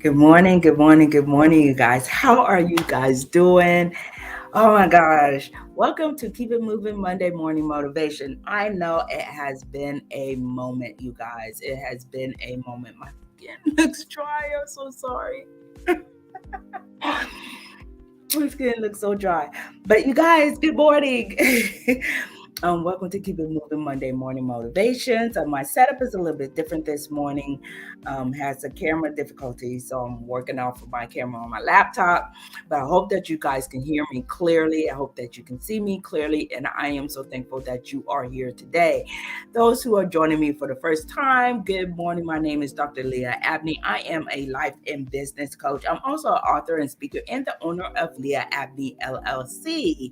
Good morning, good morning, good morning, you guys. How are you guys doing? Oh my gosh. Welcome to Keep It Moving Monday Morning Motivation. I know it has been a moment, you guys. It has been a moment. My skin looks dry. I'm so sorry. My skin looks so dry. But you guys, good morning. Welcome to Keep It Moving Monday Morning Motivation. So my setup is a little bit different this morning. Has a camera difficulty, so I'm working off of my camera on my laptop. But I hope that you guys can hear me clearly. I hope that you can see me clearly, and I am so thankful that you are here today. Those who are joining me for the first time, good morning. My name is Dr. Lia Abney. I am a life and business coach. I'm also an author and speaker and the owner of Lia Abney LLC.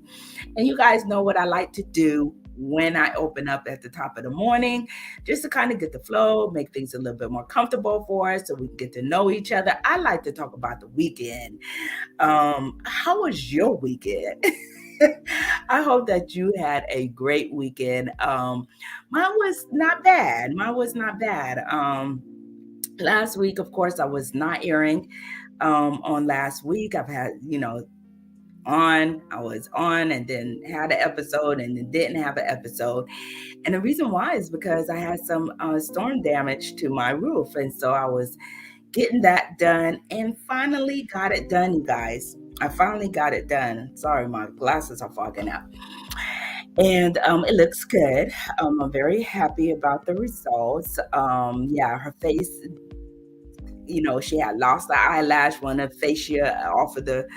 And you guys know what I like to do when I open up at the top of the morning, just to kind of get the flow, make things a little bit more comfortable for us so we can get to know each other. I like to talk about the weekend. How was your weekend? I hope that you had a great weekend. Mine was not bad. Mine was not bad. Last week, of course, I was not airing on last week. I've had, I was on and then had an episode and then didn't have an episode. And the reason why is because I had some storm damage to my roof. And so I was getting that done and finally got it done, you guys. I finally got it done. Sorry, my glasses are fogging up. And it looks good. I'm very happy about the results. Yeah, her face, she had lost the eyelash, one of the fascia off of the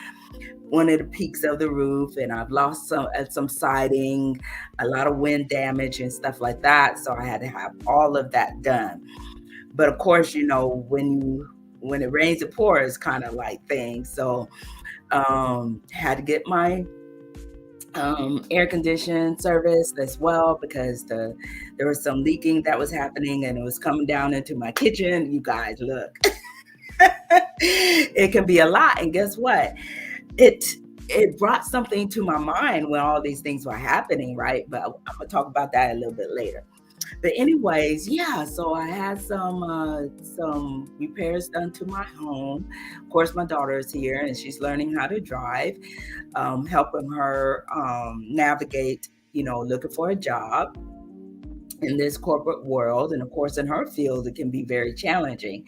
one of the peaks of the roof, and I've lost some siding, a lot of wind damage and stuff like that. So I had to have all of that done. But of course, when it rains, it pours kind of like thing. So had to get my air condition service as well because there was some leaking that was happening and it was coming down into my kitchen. You guys, look, it can be a lot. And guess what? It it brought something to my mind when all these things were happening, right? But I'm gonna talk about that a little bit later. But anyways, yeah. So I had some repairs done to my home. Of course, my daughter is here and she's learning how to drive, helping her navigate, looking for a job in this corporate world. And of course, in her field, it can be very challenging.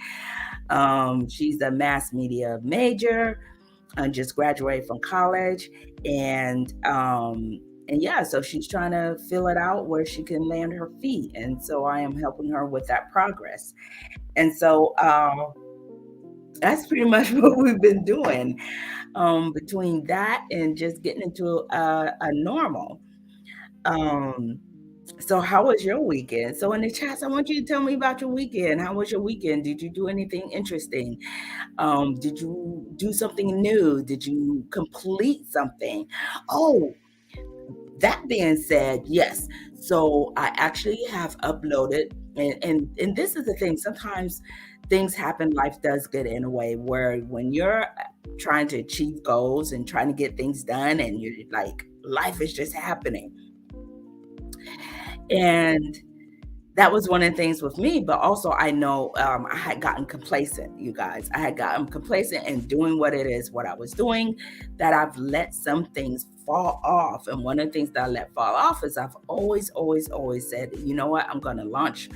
She's a mass media major and just graduated from college, and yeah, so she's trying to fill it out where she can land her feet, and so I am helping her with that progress. And so that's pretty much what we've been doing, between that and just getting into a normal. um so how was your weekend? So in the chats, I want you to tell me about your weekend. How was your weekend? Did you do anything interesting? Did you do something new? Did you complete something? Oh, that being said, yes. So I actually have uploaded, and this is the thing. Sometimes things happen, life does get in a way where when you're trying to achieve goals and trying to get things done, and you're like, life is just happening. And that was one of the things with me, but also I know I had gotten complacent, you guys. I had gotten complacent in doing what it is, what I was doing, that I've let some things fall off. And one of the things that I let fall off is I've always, always, always said, you know what, I'm going to launch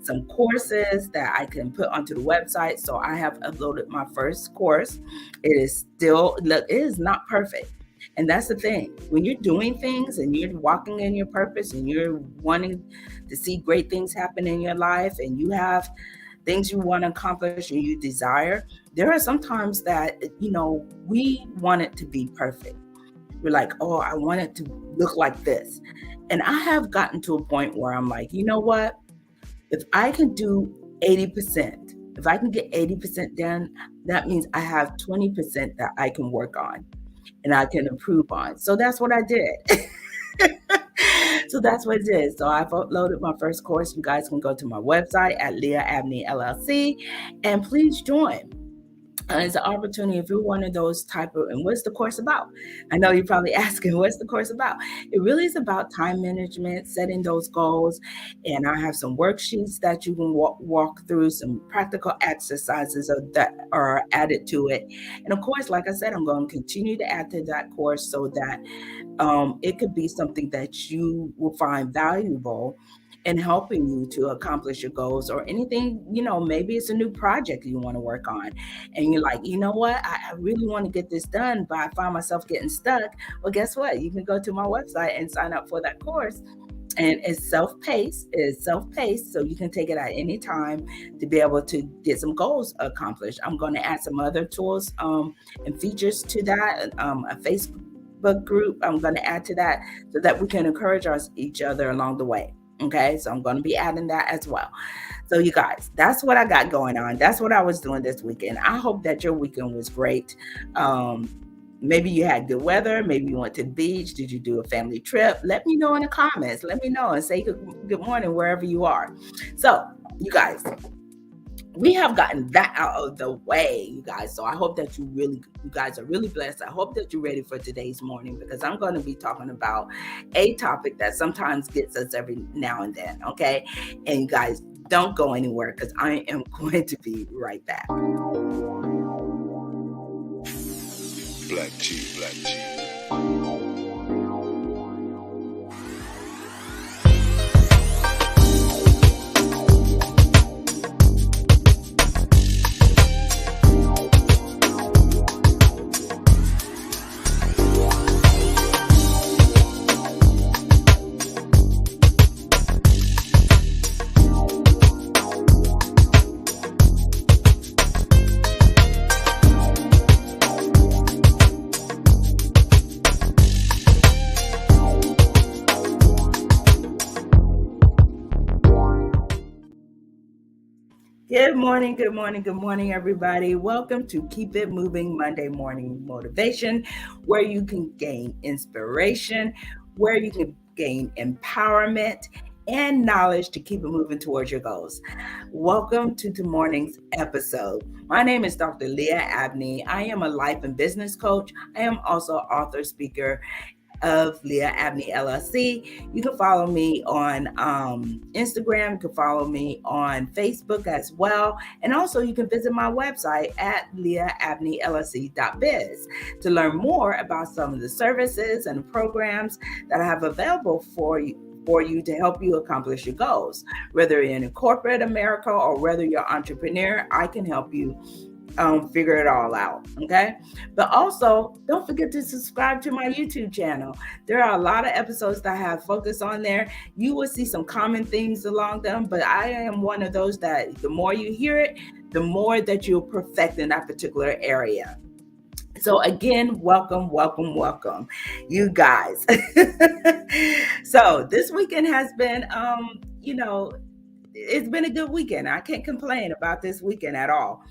some courses that I can put onto the website. So I have uploaded my first course. It is still, look, it is not perfect. And that's the thing. When you're doing things and you're walking in your purpose and you're wanting to see great things happen in your life and you have things you want to accomplish and you desire, there are some times that, we want it to be perfect. We're like, oh, I want it to look like this. And I have gotten to a point where I'm like, you know what? If I can do 80%, if I can get 80% done, that means I have 20% that I can work on and I can improve on. So that's what I did. So that's what it is. So I've uploaded my first course. You guys can go to my website at Lia Abney LLC and please join. It's an opportunity if you're one of those type of, and what's the course about? I know you're probably asking, what's the course about? It really is about time management, setting those goals. And I have some worksheets that you can walk through, some practical exercises that are added to it. And of course, like I said, I'm going to continue to add to that course so that it could be something that you will find valuable in helping you to accomplish your goals or anything. Maybe it's a new project you want to work on and you're like, you know what, I really want to get this done, but I find myself getting stuck. Well, guess what, you can go to my website and sign up for that course. And it's self-paced, so you can take it at any time to be able to get some goals accomplished. I'm going to add some other tools and features to that, a Facebook group I'm going to add to that so that we can encourage each other along the way. Okay, so I'm going to be adding that as well. So you guys, that's what I got going on. That's what I was doing this weekend. I hope that your weekend was great. Maybe you had good weather. Maybe you went to the beach. Did you do a family trip? Let me know in the comments. Let me know and say good morning wherever you are. So you guys, we have gotten that out of the way, you guys. So I hope that you guys are really blessed. I hope that you're ready for today's morning, because I'm going to be talking about a topic that sometimes gets us every now and then. Okay. And you guys, don't go anywhere, because I am going to be right back. Black tea, black tea. Good morning, everybody. Welcome to Keep It Moving Monday Morning Motivation, where you can gain inspiration, where you can gain empowerment and knowledge to keep it moving towards your goals. Welcome to the morning's episode. My name is Dr. Lia Abney. I am a life and business coach. I am also author, speaker of Lia Abney LLC. You can follow me on Instagram. You can follow me on Facebook as well. And also you can visit my website at liaabneyllc.biz to learn more about some of the services and programs that I have available for you to help you accomplish your goals. Whether you're in corporate America or whether you're an entrepreneur, I can help you figure it all out. Okay. But also don't forget to subscribe to my YouTube channel. There are a lot of episodes that I have focused on there. You will see some common themes along them, but I am one of those that the more you hear it, the more that you'll perfect in that particular area. So again, welcome, you guys. So this weekend has been, it's been a good weekend. I can't complain about this weekend at all.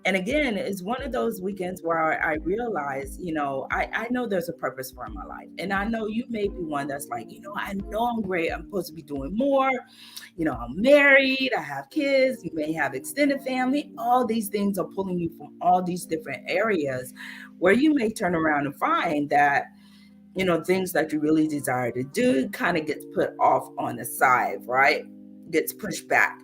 And again, it's one of those weekends where I realize, I know there's a purpose for my life. And I know you may be one that's like, I know I'm great. I'm supposed to be doing more. I'm married. I have kids. You may have extended family. All these things are pulling you from all these different areas where you may turn around and find that, things that you really desire to do kind of gets put off on the side, right? Gets pushed back.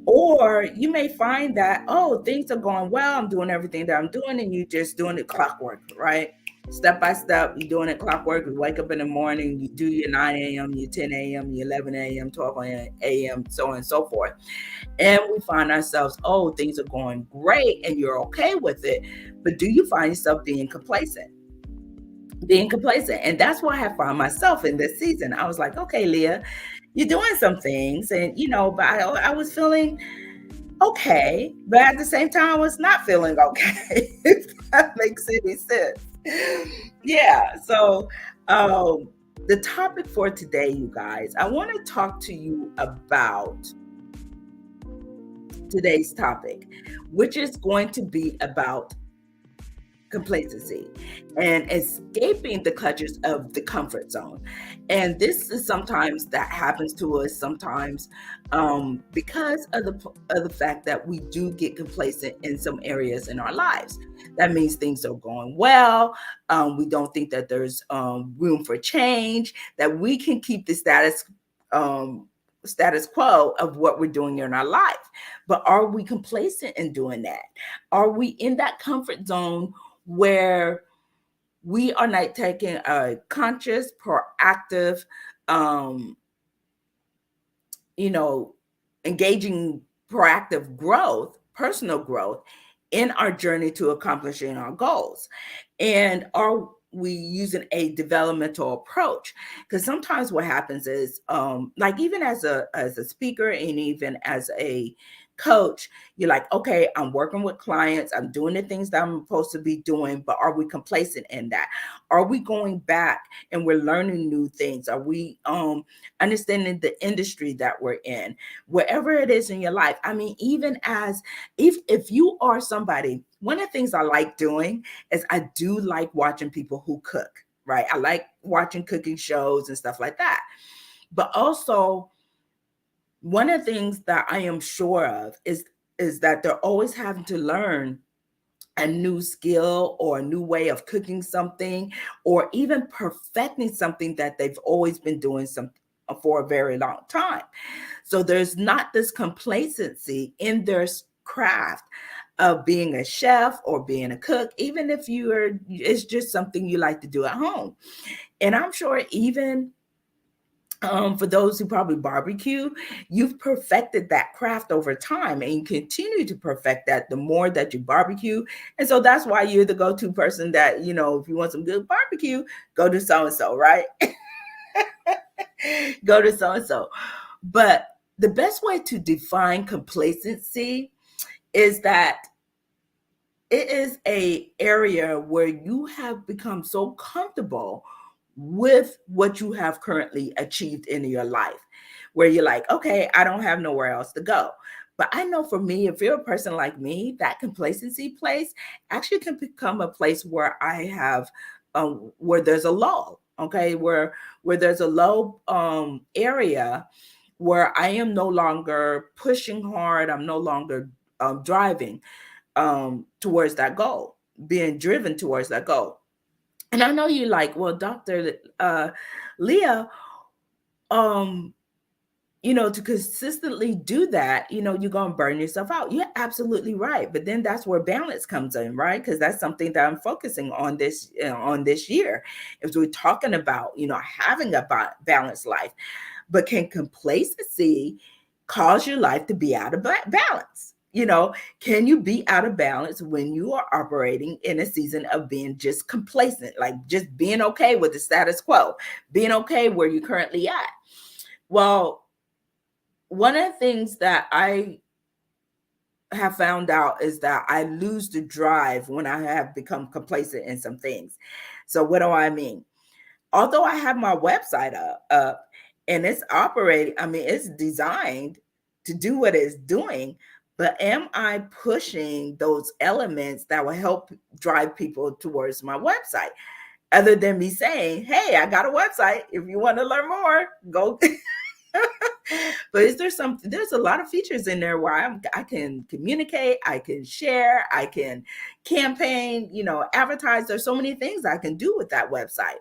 Or you may find that, things are going well. I'm doing everything that I'm doing, and you're just doing it clockwork, right? Step by step, you're doing it clockwork. You wake up in the morning, you do your 9 a.m., your 10 a.m., your 11 a.m., 12 a.m., so on and so forth. And we find ourselves, things are going great, and you're okay with it. But do you find yourself being complacent? And that's why I found myself in this season. I was like, okay, Lia, you're doing some things, and but I was feeling okay, but at the same time I was not feeling okay. If that makes any sense. Yeah. So the topic for today, you guys, I want to talk to you about today's topic, which is going to be about complacency and escaping the clutches of the comfort zone. And this is sometimes that happens to us sometimes because of the fact that we do get complacent in some areas in our lives. That means things are going well. We don't think that there's room for change, that we can keep the um, status quo of what we're doing in our life. But are we complacent in doing that? Are we in that comfort zone where we are not taking a conscious, proactive, um, you know, engaging proactive growth, personal growth in our journey to accomplishing our goals? And are we using a developmental approach? Because sometimes what happens is, like even as a speaker and even as a coach, you're like, okay, I'm working with clients, I'm doing the things that I'm supposed to be doing, but are we complacent in that? Are we going back and we're learning new things? Are we understanding the industry that we're in? Wherever it is in your life. I mean, even as if you are somebody, one of the things I like doing is I do like watching people who cook, right? I like watching cooking shows and stuff like that. But also, one of the things that I am sure of is that they're always having to learn a new skill or a new way of cooking something, or even perfecting something that they've always been doing for a very long time. So there's not this complacency in their craft of being a chef or being a cook, even if it's just something you like to do at home. And I'm sure even for those who probably barbecue, you've perfected that craft over time and you continue to perfect that the more that you barbecue. And so that's why you're the go-to person that, if you want some good barbecue, go to so-and-so, right? Go to so-and-so. But the best way to define complacency is that it is a area where you have become so comfortable with what you have currently achieved in your life, where you're like, okay, I don't have nowhere else to go. But I know for me, if you're a person like me, that complacency place actually can become a place where I have where there's a lull, okay, where there's a low area where I am no longer pushing hard, I'm no longer driving towards that goal, being driven towards that goal. And I know you're like, well, Dr. Lia, um, to consistently do that, you're going to burn yourself out. You're absolutely right. But then that's where balance comes in, right? Because that's something that I'm focusing on this year. If we're talking about, having a balanced life, but can complacency cause your life to be out of balance? Can you be out of balance when you are operating in a season of being just complacent, like just being okay with the status quo, being okay where you're currently at? Well, one of the things that I have found out is that I lose the drive when I have become complacent in some things. So what do I mean? Although I have my website up and it's operating, I mean, it's designed to do what it's doing, but am I pushing those elements that will help drive people towards my website? Other than me saying, hey, I got a website. If you want to learn more, go. But there's a lot of features in there where I can communicate, I can share, I can campaign, advertise. There's so many things I can do with that website.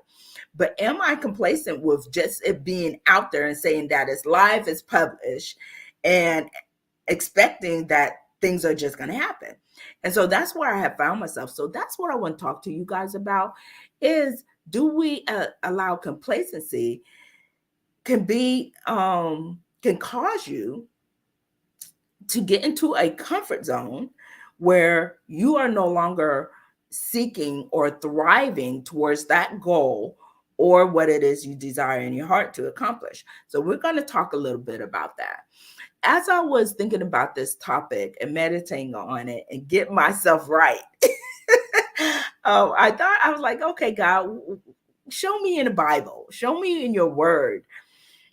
But am I complacent with just it being out there and saying that it's live, it's published, and expecting that things are just going to happen? And so that's where I have found myself. So that's what I want to talk to you guys about is, do we allow complacency can cause you to get into a comfort zone where you are no longer seeking or thriving towards that goal or what it is you desire in your heart to accomplish. So we're going to talk a little bit about that. As I was thinking about this topic and meditating on it and get myself right, I was like, okay, God, show me in the Bible, show me in your word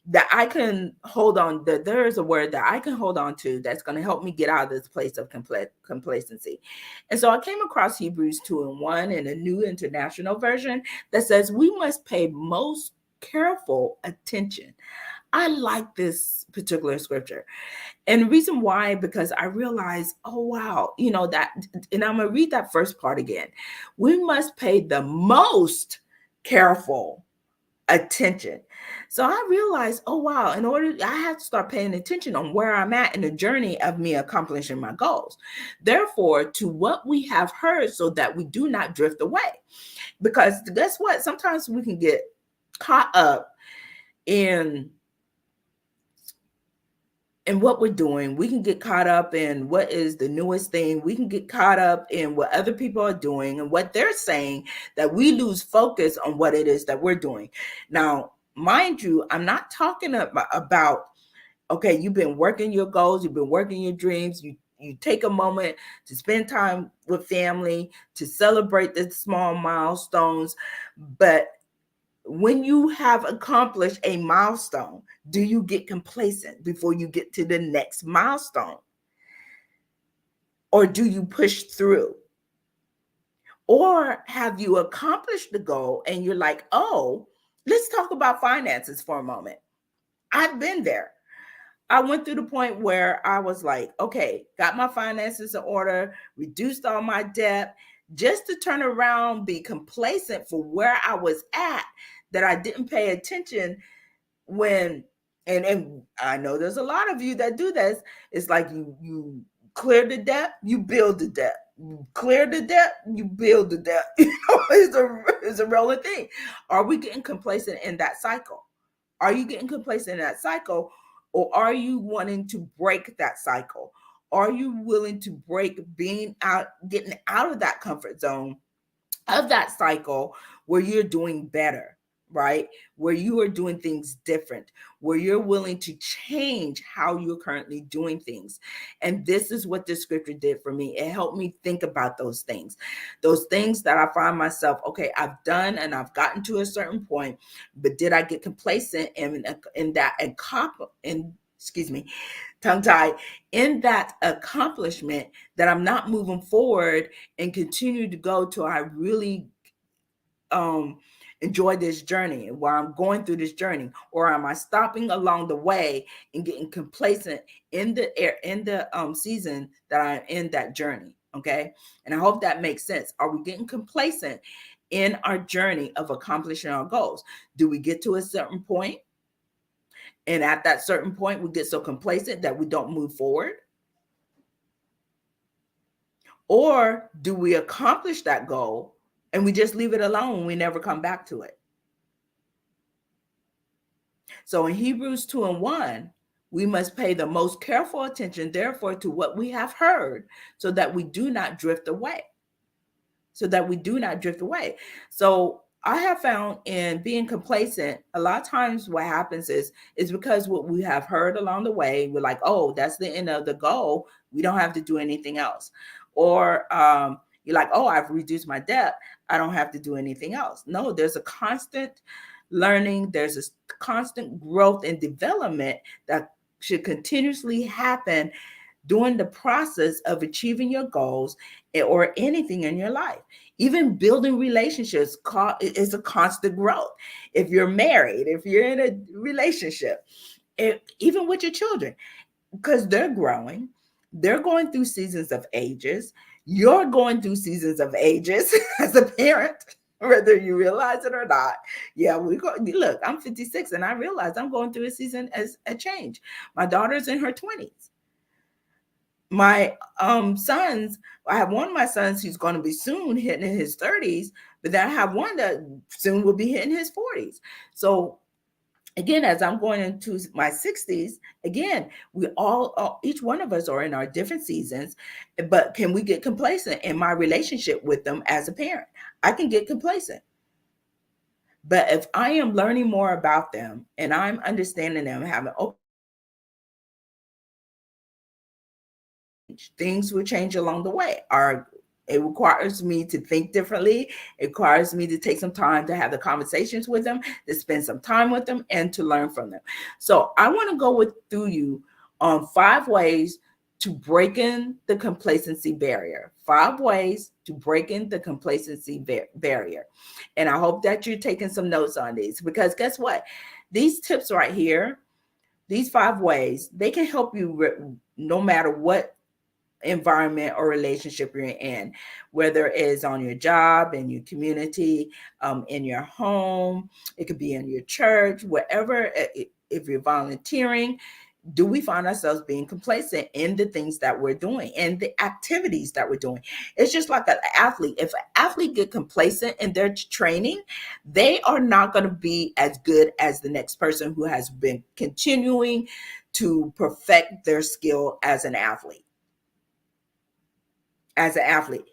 that I can hold on, that there is a word that I can hold on to that's going to help me get out of this place of complacency. And so I came across Hebrews 2:1 in a New International Version that says we must pay most careful attention. I like this particular scripture. And the reason why, because I realized, oh, wow, that, and I'm going to read that first part again. We must pay the most careful attention. So I realized, oh, wow, I have to start paying attention on where I'm at in the journey of me accomplishing my goals. Therefore, to what we have heard, so that we do not drift away. Because guess what? Sometimes we can get caught up in what we're doing. We can get caught up in what is the newest thing. We can get caught up in what other people are doing and what they're saying, that we lose focus on what it is that we're doing. Now, mind you, I'm not talking about, okay, you've been working your goals, you've been working your dreams, you take a moment to spend time with family, to celebrate the small milestones. But when you have accomplished a milestone, do you get complacent before you get to the next milestone? Or do you push through? Or have you accomplished the goal and you're like, oh, let's talk about finances for a moment. I've been there. I went through the point where I was like, okay, got my finances in order, reduced all my debt, just to turn around, be complacent for where I was at, that I didn't pay attention when, and I know there's a lot of you that do this. It's like you clear the debt, you build the debt. You clear the debt, you build the debt. It's a rolling thing. Are we getting complacent in that cycle? Are you getting complacent in that cycle, or are you wanting to break that cycle? Are you willing to break getting out of that comfort zone, of that cycle, where you're doing better, right? Where you are doing things different, where you're willing to change how you're currently doing things. And this is what this scripture did for me. It helped me think about those things that I find myself, okay, I've done and I've gotten to a certain point, but did I get complacent in that and excuse me, tongue tied, in that accomplishment, that I'm not moving forward and continue to go till I really um enjoy this journey, while I'm going through this journey? Or am I stopping along the way and getting complacent in the season that I'm in that journey? Okay. And I hope that makes sense. Are we getting complacent in our journey of accomplishing our goals? Do we get to a certain point, and at that certain point we get so complacent that we don't move forward? Or do we accomplish that goal and we just leave it alone, we never come back to it? So in Hebrews 2:1, we must pay the most careful attention, therefore, to what we have heard, so that we do not drift away. So that we do not drift away. So I have found, in being complacent, a lot of times what happens is because what we have heard along the way, we're like, oh, that's the end of the goal. We don't have to do anything else. Or you're like, oh, I've reduced my debt. I don't have to do anything else. No, there's a constant learning. There's a constant growth and development that should continuously happen during the process of achieving your goals, or anything in your life. Even building relationships is a constant growth. If you're married, if you're in a relationship, even with your children, because they're growing, they're going through seasons of ages. You're going through seasons of ages as a parent, whether you realize it or not. Yeah, look, I'm 56 and I realize I'm going through a season as a change. My daughter's in her 20s. My sons, I have one of my sons who's going to be soon hitting his 30s, but then I have one that soon will be hitting his 40s. So again, as I'm going into my 60s, again, we each one of us are in our different seasons. But can we get complacent in my relationship with them as a parent? I can get complacent. But if I am learning more about them and I'm understanding them, having open, things will change along the way. It requires me to think differently. It requires me to take some time to have the conversations with them, to spend some time with them, and to learn from them. So I want to go through you on 5 ways to break in the complacency barrier. 5 ways to break in the complacency barrier. And I hope that you're taking some notes on these, because guess what? These tips right here, these 5 ways, they can help you no matter what environment or relationship you're in, whether it's on your job, in your community, in your home, it could be in your church, wherever. If you're volunteering, do we find ourselves being complacent in the things that we're doing and the activities that we're doing? It's just like an athlete. If an athlete get complacent in their training, they are not going to be as good as the next person who has been continuing to perfect their skill as an athlete.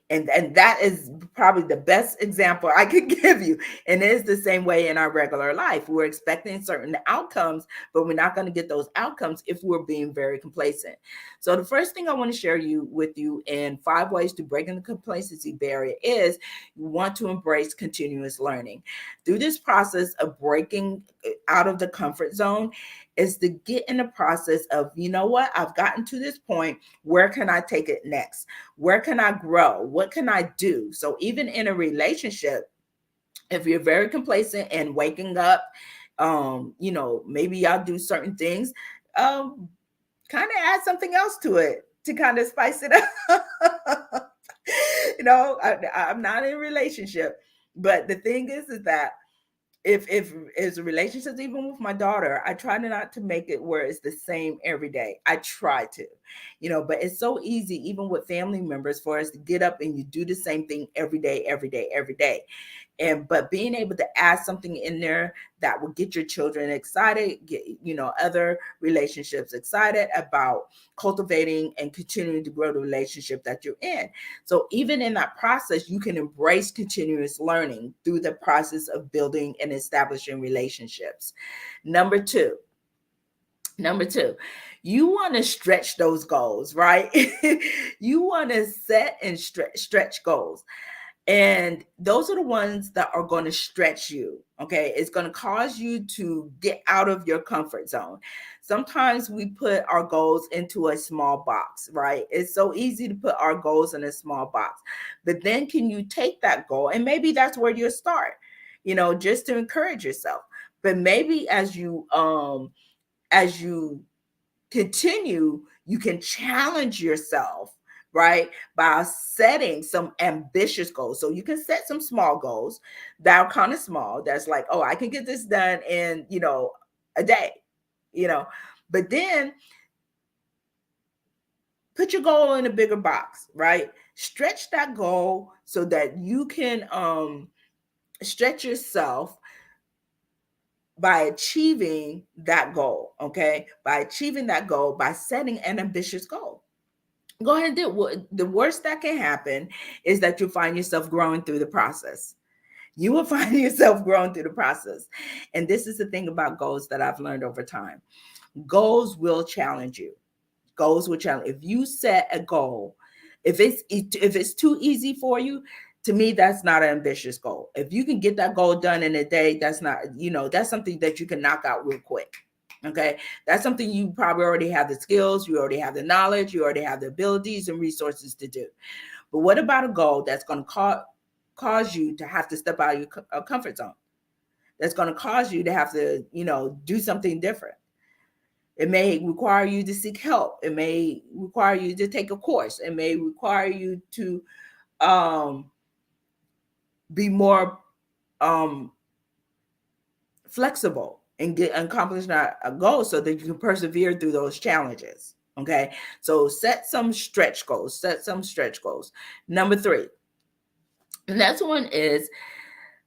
And that is probably the best example I could give you. And it is the same way in our regular life. We're expecting certain outcomes, but we're not going to get those outcomes if we're being very complacent. So the first thing I want to share with you in 5 ways to breaking the complacency barrier is you want to embrace continuous learning. Through this process of breaking out of the comfort zone is to get in the process of, you know what, I've gotten to this point. Where can I take it next? Where can I grow? What can I do? So even in a relationship, if you're very complacent and waking up, maybe y'all do certain things, kind of add something else to it to kind of spice it up. I'm not in a relationship, but the thing is that if it's a relationship, even with my daughter, I try not to make it where it's the same every day. I try to, but it's so easy, even with family members, for us to get up and you do the same thing every day, every day, every day. But being able to add something in there that will get your children excited, get other relationships excited about cultivating and continuing to grow the relationship that you're in. So even in that process, you can embrace continuous learning through the process of building and establishing relationships. Number two, you want to stretch those goals, right? You want to set and stretch goals. And those are the ones that are going to stretch you. Okay. It's going to cause you to get out of your comfort zone. Sometimes we put our goals into a small box, right? It's so easy to put our goals in a small box. But then can you take that goal? And maybe that's where you start, just to encourage yourself. But maybe as you continue, you can challenge yourself, right? By setting some ambitious goals. So you can set some small goals that are kind of small. That's like, oh, I can get this done in, a day, but then put your goal in a bigger box, right? Stretch that goal so that you can stretch yourself by achieving that goal, okay? By achieving that goal, by setting an ambitious goal. Go ahead and do it. The worst that can happen is that you find yourself growing through the process. You will find yourself growing through the process. And this is the thing about goals that I've learned over time. Goals will challenge you. Goals will challenge. If you set a goal, if it's too easy for you, to me, that's not an ambitious goal. If you can get that goal done in a day, that's not, that's something that you can knock out real quick. Okay. That's something you probably already have the skills, you already have the knowledge, you already have the abilities and resources to do. But what about a goal that's going to cause you to have to step out of your comfort zone? That's going to cause you to have to, do something different. It may require you to seek help. It may require you to take a course. It may require you to be more flexible and accomplish a goal so that you can persevere through those challenges. Okay. So set some stretch goals. Number 3. The next one is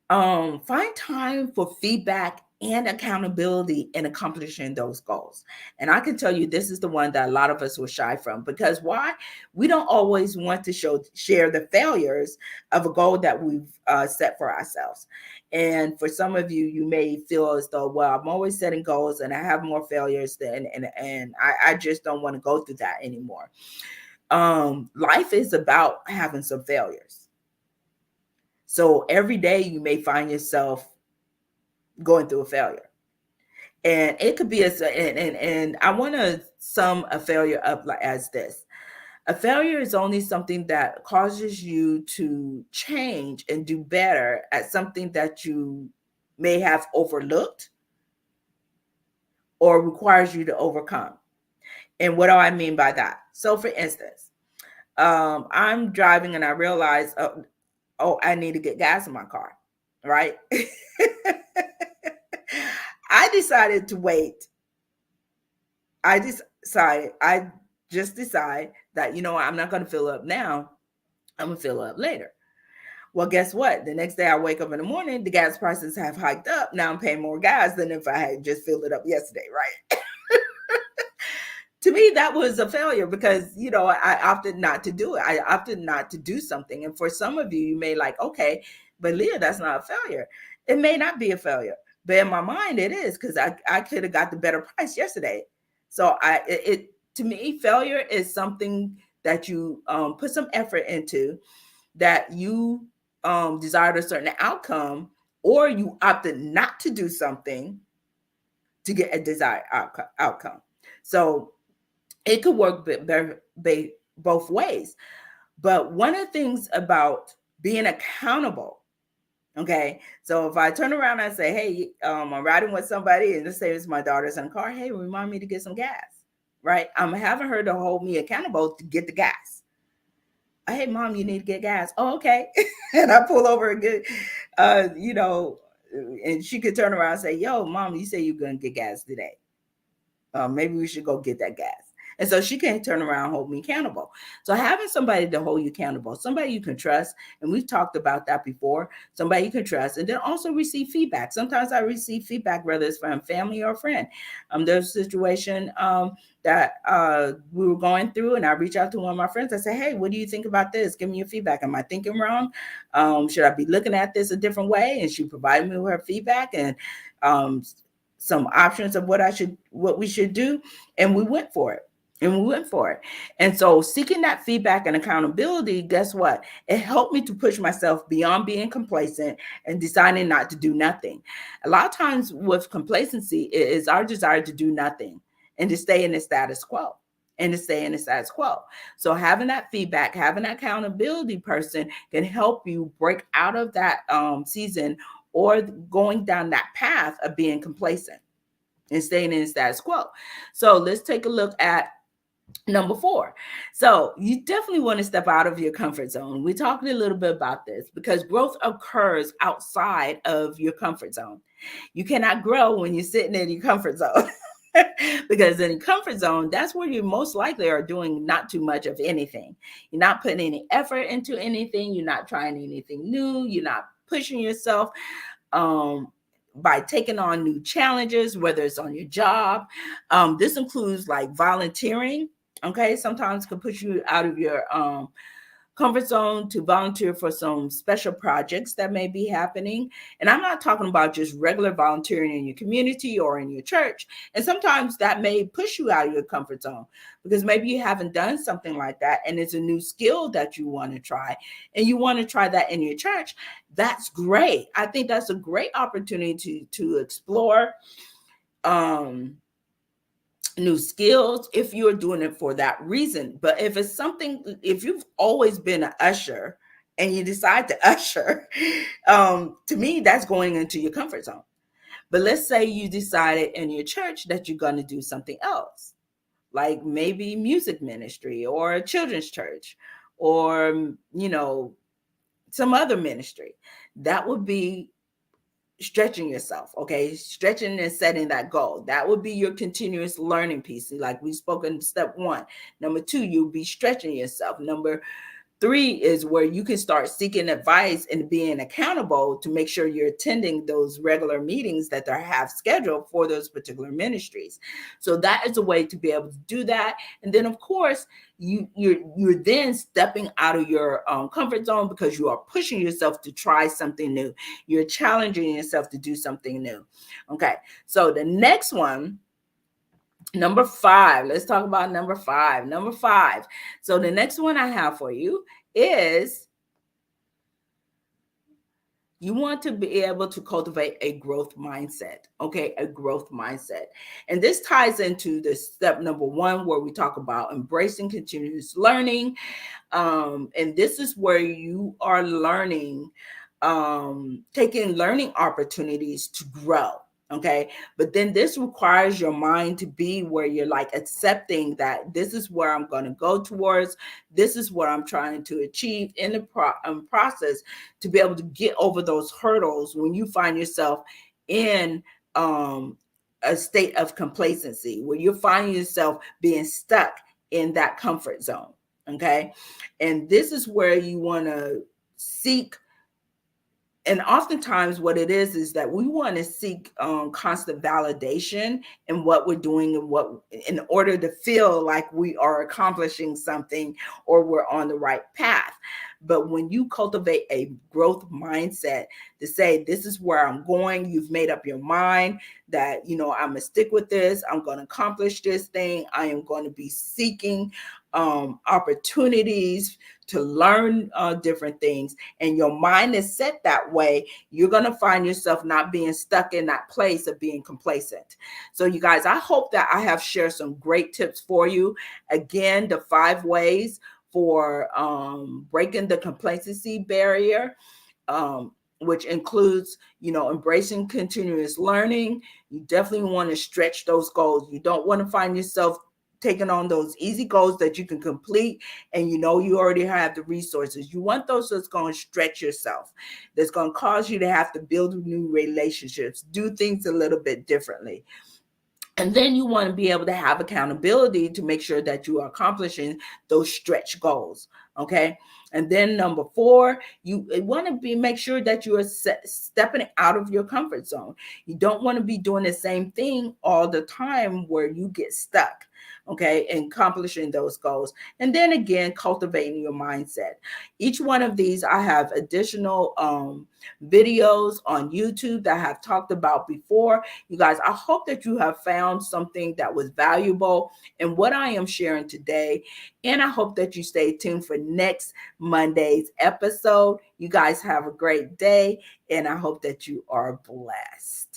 find time for feedback and accountability in accomplishing those goals. And I can tell you, this is the one that a lot of us were shy from, because why? We don't always want to share the failures of a goal that we've set for ourselves. And for some of you, you may feel as though, well, I'm always setting goals and I have more failures and I just don't want to go through that anymore. Life is about having some failures. So every day you may find yourself going through a failure. And it could be and I want to sum a failure up like as this. A failure is only something that causes you to change and do better at something that you may have overlooked or requires you to overcome. And what do I mean by that? So, for instance, I'm driving and I realize, oh, I need to get gas in my car, right? I decided to wait. I just decide that, I'm not going to fill up now. I'm going to fill up later. Well, guess what? The next day I wake up in the morning, the gas prices have hiked up. Now I'm paying more gas than if I had just filled it up yesterday, right? To me, that was a failure because, I opted not to do it. I opted not to do something. And for some of you, you may like, okay, but Leah, that's not a failure. It may not be a failure, but in my mind, it is because I could have got the better price yesterday. So to me, failure is something that you put some effort into, that you desired a certain outcome, or you opted not to do something to get a desired outcome. So it could work both ways. But one of the things about being accountable, okay, so if I turn around and I say, hey, I'm riding with somebody, and let's say it's my daughter's in the car, hey, remind me to get some gas, right? I'm having her to hold me accountable to get the gas. Hey, mom, you need to get gas. Oh, okay. And I pull over and get, and she could turn around and say, yo, mom, you say you're going to get gas today. Maybe we should go get that gas. And so she can't turn around and hold me accountable. So having somebody to hold you accountable, somebody you can trust, and we've talked about that before, somebody you can trust, and then also receive feedback. Sometimes I receive feedback, whether it's from family or a friend. There's a situation that we were going through, and I reach out to one of my friends. I say, hey, what do you think about this? Give me your feedback. Am I thinking wrong? Should I be looking at this a different way? And she provided me with her feedback and some options of what we should do. And we went for it. And so seeking that feedback and accountability, guess what? It helped me to push myself beyond being complacent and deciding not to do nothing. A lot of times with complacency, it is our desire to do nothing and to stay in the status quo. So having that feedback, having that accountability person can help you break out of that season or going down that path of being complacent and staying in the status quo. So let's take a look at number 4. So you definitely want to step out of your comfort zone. We talked a little bit about this because growth occurs outside of your comfort zone. You cannot grow when you're sitting in your comfort zone. Because in your comfort zone, that's where you most likely are doing not too much of anything. You're not putting any effort into anything. You're not trying anything new. You're not pushing yourself by taking on new challenges, whether it's on your job. This includes like volunteering. Okay, sometimes can push you out of your comfort zone to volunteer for some special projects that may be happening. And I'm not talking about just regular volunteering in your community or in your church. And sometimes that may push you out of your comfort zone because maybe you haven't done something like that and it's a new skill that you want to try and you want to try that in your church. That's great. I think that's a great opportunity to explore new skills if you're doing it for that reason. But if you've always been an usher and you decide to usher, to me, that's going into your comfort zone. But let's say you decided in your church that you're going to do something else, like maybe music ministry or a children's church or, some other ministry. That would be stretching yourself, okay? Stretching and setting that goal. That would be your continuous learning piece. Like we spoke in step 1. Number 2, you'll be stretching yourself. Number 3 is where you can start seeking advice and being accountable to make sure you're attending those regular meetings that they have scheduled for those particular ministries. So that is a way to be able to do that. And then, of course, you're then stepping out of your comfort zone because you are pushing yourself to try something new. You're challenging yourself to do something new. Okay. So the next one Number 5, let's talk about number 5. Number 5. So the next one I have for you is you want to be able to cultivate a growth mindset, okay? A growth mindset. And this ties into the step number 1 where we talk about embracing continuous learning. And this is where you are learning, taking learning opportunities to grow. Okay. But then this requires your mind to be where you're like accepting that this is where I'm going to go towards. This is what I'm trying to achieve in the process, to be able to get over those hurdles when you find yourself in a state of complacency, where you're finding yourself being stuck in that comfort zone. Okay. And this is where you want to seek. And oftentimes what it is that we want to seek constant validation in what we're doing, and what, in order to feel like we are accomplishing something or we're on the right path. But when you cultivate a growth mindset to say, this is where I'm going, you've made up your mind that, I'm going to stick with this. I'm going to accomplish this thing. I am going to be seeking opportunities to learn different things, and your mind is set that way, you're going to find yourself not being stuck in that place of being complacent. So you guys, I hope that I have shared some great tips for you. Again, the 5 ways for breaking the complacency barrier, which includes, embracing continuous learning. You definitely want to stretch those goals. You don't want to find yourself taking on those easy goals that you can complete, and you already have the resources. You want those that's going to stretch yourself, that's going to cause you to have to build new relationships, do things a little bit differently. And then you want to be able to have accountability to make sure that you are accomplishing those stretch goals. Okay. And then number 4, you want to make sure that you are stepping out of your comfort zone. You don't want to be doing the same thing all the time where you get stuck. Okay, and accomplishing those goals. And then again, cultivating your mindset. Each one of these, I have additional videos on YouTube that I have talked about before. You guys, I hope that you have found something that was valuable in what I am sharing today. And I hope that you stay tuned for next Monday's episode. You guys have a great day, and I hope that you are blessed.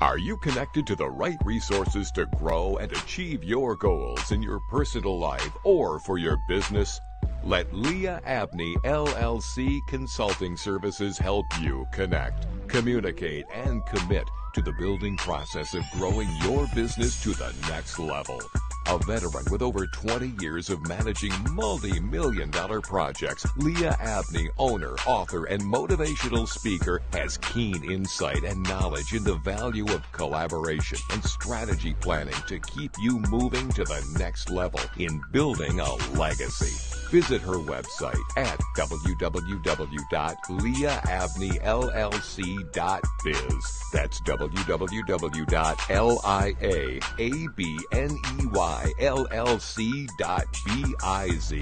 Are you connected to the right resources to grow and achieve your goals in your personal life or for your business? Let Lia Abney LLC Consulting Services help you connect, communicate, and commit to the building process of growing your business to the next level. A veteran with over 20 years of managing multi-million-dollar projects, Lia Abney, owner, author, and motivational speaker, has keen insight and knowledge in the value of collaboration and strategy planning to keep you moving to the next level in building a legacy. Visit her website at www.liaabneyllc.biz. That's www.liaabneyllc.biz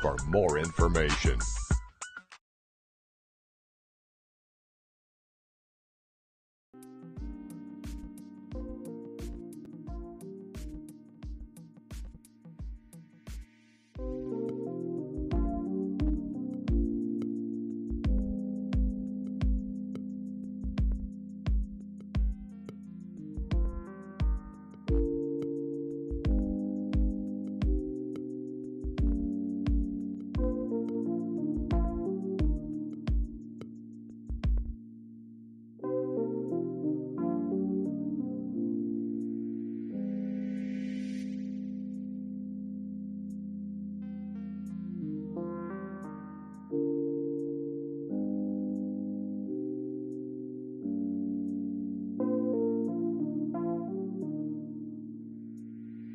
for more information.